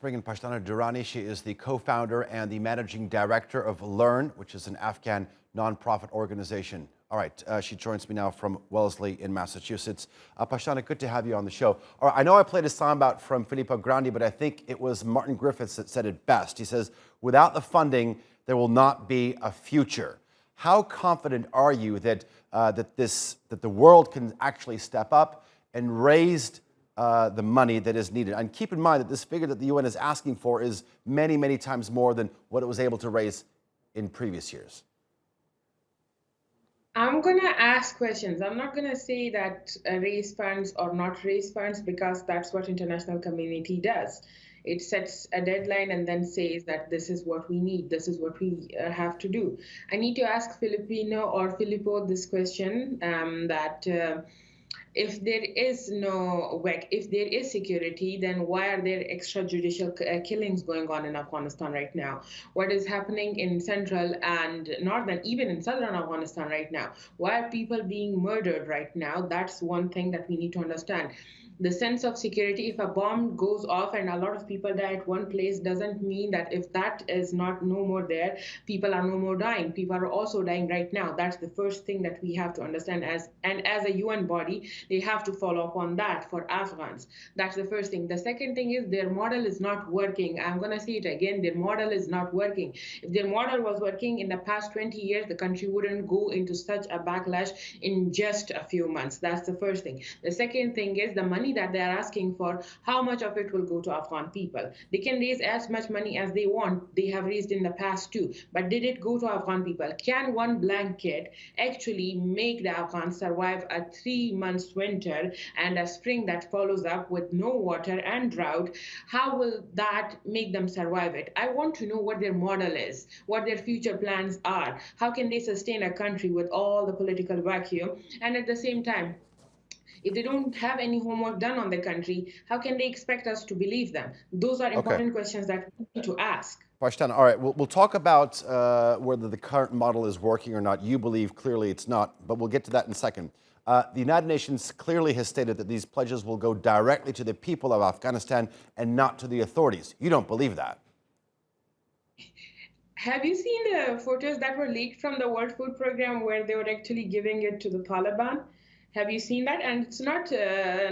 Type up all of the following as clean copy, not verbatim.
bring in Pashtana Durrani. She is the co-founder and the managing director of Learn, which is an Afghan nonprofit organization. All right, she joins me now from Wellesley in Massachusetts. Pashtana, good to have you on the show. All right, I know I played a soundbite from Filippo Grandi, but I think it was Martin Griffiths that said it best. He says, without the funding, there will not be a future. How confident are you that the world can actually step up and raise the money that is needed? And keep in mind that this figure that the UN is asking for is many, many times more than what it was able to raise in previous years. I'm going to ask questions. I'm not going to say that raise funds or not raise funds, because that's what international community does. It sets a deadline and then says that this is what we need, this is what we have to do. I need to ask Filippo this question, that if there is no WEC, if there is security, then why are there extrajudicial killings going on in Afghanistan right now? What is happening in central and northern, even in southern Afghanistan right now? Why are people being murdered right now? That's one thing that we need to understand. The sense of security, if a bomb goes off and a lot of people die at one place, doesn't mean that if that is not no more there, people are no more dying. People are also dying right now. That's the first thing that we have to understand, as a UN body, they have to follow up on that for Afghans. That's the first thing. The second thing is their model is not working. I'm going to say it again, their model is not working. If their model was working in the past 20 years, the country wouldn't go into such a backlash in just a few months. That's the first thing. The second thing is the money that they are asking for, how much of it will go to Afghan people? They can raise as much money as they want. They have raised in the past too. But did it go to Afghan people? Can one blanket actually make the Afghans survive a 3 months winter and a spring that follows up with no water and drought? How will that make them survive it? I want to know what their model is, what their future plans are. How can they sustain a country with all the political vacuum? And at the same time, if they don't have any homework done on the country, how can they expect us to believe them? Those are Okay. important questions that we need to ask. Pashtana, all right, we'll talk about whether the current model is working or not. You believe clearly it's not, but we'll get to that in a second. The United Nations clearly has stated that these pledges will go directly to the people of Afghanistan and not to the authorities. You don't believe that? Have you seen the photos that were leaked from the World Food Program where they were actually giving it to the Taliban? Have you seen that? And it's not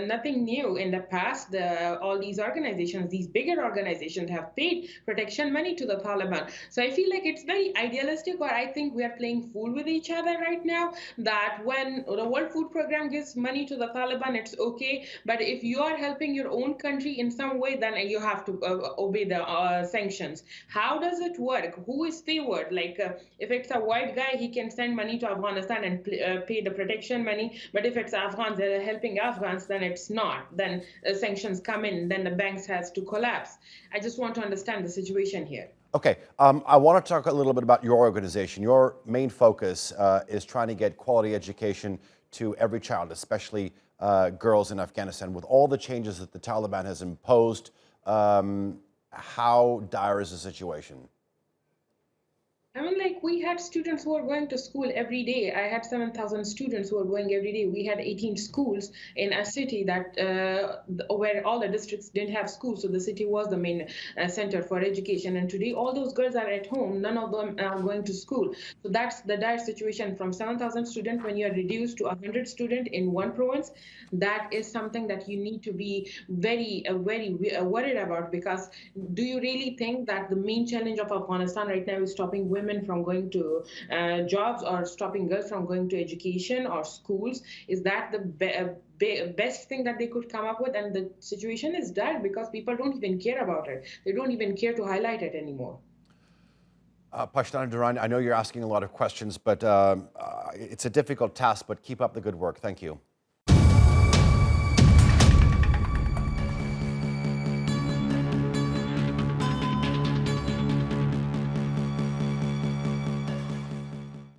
nothing new. In the past, all these organizations, these bigger organizations, have paid protection money to the Taliban. So I feel like it's very idealistic, or I think we are playing fool with each other right now. That when the World Food Program gives money to the Taliban, it's okay. But if you are helping your own country in some way, then you have to obey the sanctions. How does it work? Who is favored? Like if it's a white guy, he can send money to Afghanistan and pay the protection money. But if it's Afghans that are helping Afghans, then it's not. Then sanctions come in, then the banks has to collapse. I just want to understand the situation here. Okay, I want to talk a little bit about your organization. Your main focus is trying to get quality education to every child, especially girls in Afghanistan. With all the changes that the Taliban has imposed, how dire is the situation? I mean, like, we had students who were going to school every day. I had 7,000 students who were going every day. We had 18 schools in a city that where all the districts didn't have schools. So the city was the main center for education. And today, all those girls are at home. None of them are going to school. So that's the dire situation. From 7,000 students, when you are reduced to 100 students in one province, that is something that you need to be very worried about. Because do you really think that the main challenge of Afghanistan right now is stopping women from going to jobs, or stopping girls from going to education or schools? Is that the best thing that they could come up with? And the situation is dire because people don't even care about it. They don't even care to highlight it anymore. Pashtana Durrani, I know you're asking a lot of questions, but it's a difficult task, but keep up the good work. Thank you.